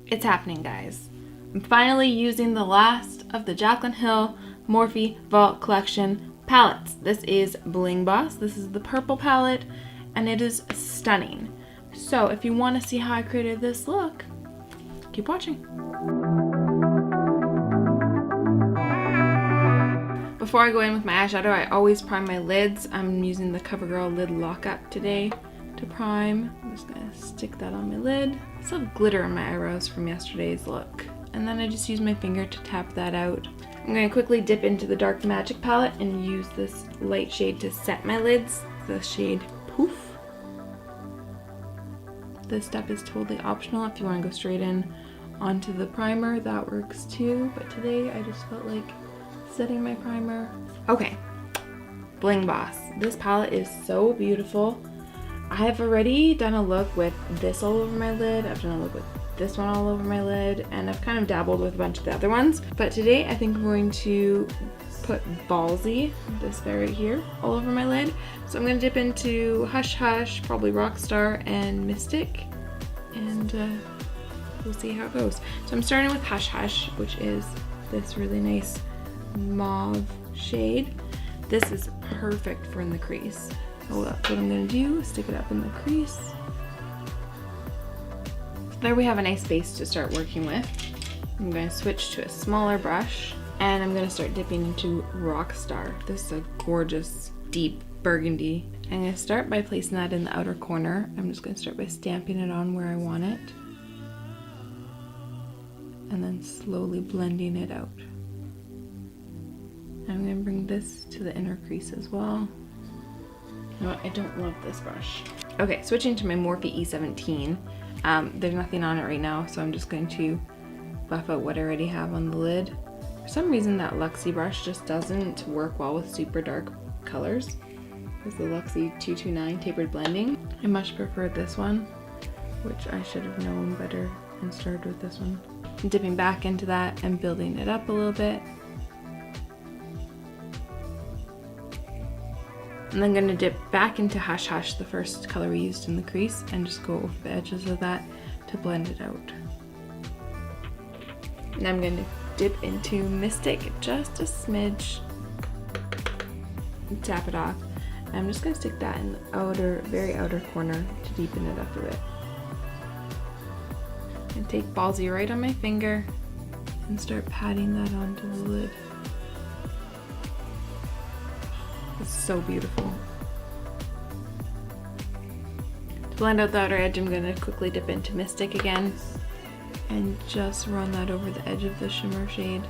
It's happening, guys. I'm finally using the last of the Jaclyn Hill Morphe Vault Collection palettes. This is Bling Boss. This is the purple palette, and it is stunning. So if you want to see how I created this look, keep watching. Before I go in with my eyeshadow, I always prime my lids. I'm using the CoverGirl Lid Lockup today to prime. I'm just gonna stick that on my lid. I still have glitter on my eyebrows from yesterday's look. And then I just use my finger to tap that out. I'm gonna quickly dip into the Dark Magic palette and use this light shade to set my lids, the shade Poof. This step is totally optional. If you wanna go straight in onto the primer, that works too. But today I just felt like setting my primer. Okay, Bling Boss. This palette is so beautiful. I have already done a look with this all over my lid. I've done a look with this one all over my lid, and I've kind of dabbled with a bunch of the other ones. But today I think I'm going to put Ballsy, this guy right here, all over my lid. So I'm gonna dip into Hush Hush, probably Rockstar, and Mystic, and we'll see how it goes. So I'm starting with Hush Hush, which is this really nice mauve shade. This is perfect for in the crease. So that's what I'm gonna do, stick it up in the crease. So there we have a nice base to start working with. I'm gonna switch to a smaller brush, and I'm gonna start dipping into Rockstar. This is a gorgeous, deep burgundy. I'm gonna start by placing that in the outer corner. I'm just gonna start by stamping it on where I want it, and then slowly blending it out. I'm going to bring this to the inner crease as well. You know what? I don't love this brush. Okay, switching to my Morphe E17. There's nothing on it right now, so I'm just going to buff out what I already have on the lid. For some reason, that Luxie brush just doesn't work well with super dark colors. This is the Luxie 229 Tapered Blending. I much prefer this one, which I should have known better and started with this one. I'm dipping back into that and building it up a little bit. And then I'm going to dip back into Hush Hush, the first color we used in the crease, and just go over the edges of that to blend it out. And I'm going to dip into Mystic just a smidge, and tap it off. And I'm just going to stick that in the outer, very outer corner to deepen it up a bit. And take Ballsy right on my finger and start patting that onto the lid. It's so beautiful. To blend out the outer edge, I'm going to quickly dip into Mystic again and just run that over the edge of the shimmer shade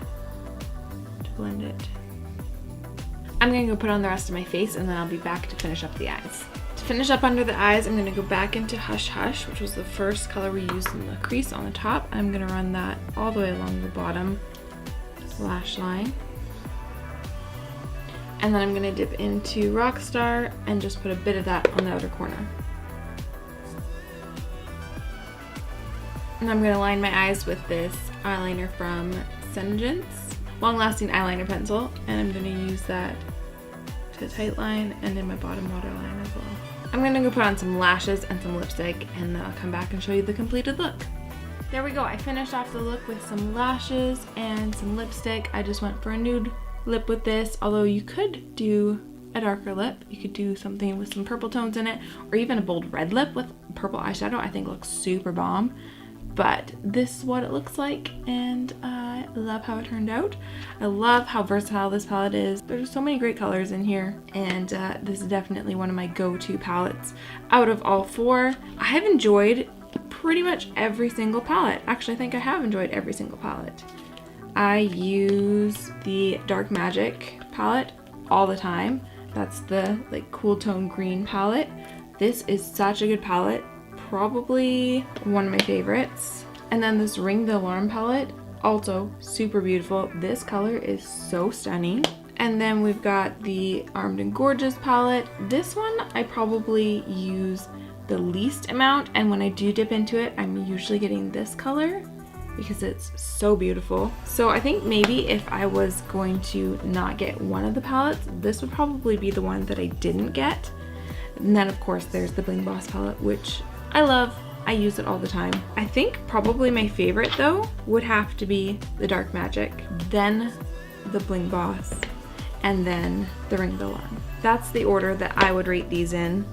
to blend it. I'm going to go put on the rest of my face, and then I'll be back to finish up the eyes. To finish up under the eyes, I'm going to go back into Hush Hush, which was the first color we used in the crease on the top. I'm going to run that all the way along the bottom lash line. And then I'm going to dip into Rockstar and just put a bit of that on the outer corner. And I'm going to line my eyes with this eyeliner from Senegence, Long Lasting Eyeliner Pencil, and I'm going to use that to tight line and in my bottom waterline as well. I'm going to go put on some lashes and some lipstick, and then I'll come back and show you the completed look. There we go, I finished off the look with some lashes and some lipstick. I just went for a nude lip with this, although you could do a darker lip. You could do something with some purple tones in it, or even a bold red lip with purple eyeshadow. I think looks super bomb. But this is what it looks like, and I love how it turned out. I love how versatile this palette is. There's so many great colors in here, and this is definitely one of my go-to palettes out of all four. I have enjoyed pretty much every single palette. Actually, I think I have enjoyed every single palette. I use the Dark Magic palette all the time. That's the like cool tone green palette. This is such a good palette, probably one of my favorites. And then this Ring the Alarm palette, also super beautiful. This color is so stunning. And then we've got the Armed and Gorgeous palette. This one I probably use the least amount, and when I do dip into it, I'm usually getting this color because it's so beautiful. So I think maybe if I was going to not get one of the palettes, this would probably be the one that I didn't get. And then of course there's the Bling Boss palette, which I love I use it all the time. I think probably my favorite though would have to be the Dark Magic, then the Bling Boss, and then the Ring of the One. That's the order that I would rate these in,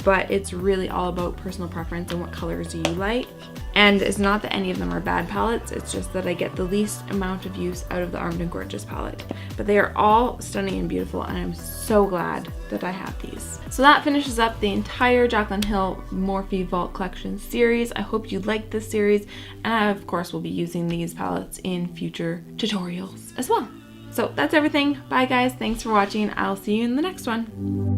but it's really all about personal preference and what colors you like. And it's not that any of them are bad palettes, it's just that I get the least amount of use out of the Armed and Gorgeous palette. But they are all stunning and beautiful, and I'm so glad that I have these. So that finishes up the entire Jaclyn Hill Morphe Vault Collection series. I hope you liked this series, and I of course will be using these palettes in future tutorials as well. So that's everything. Bye guys, thanks for watching. I'll see you in the next one.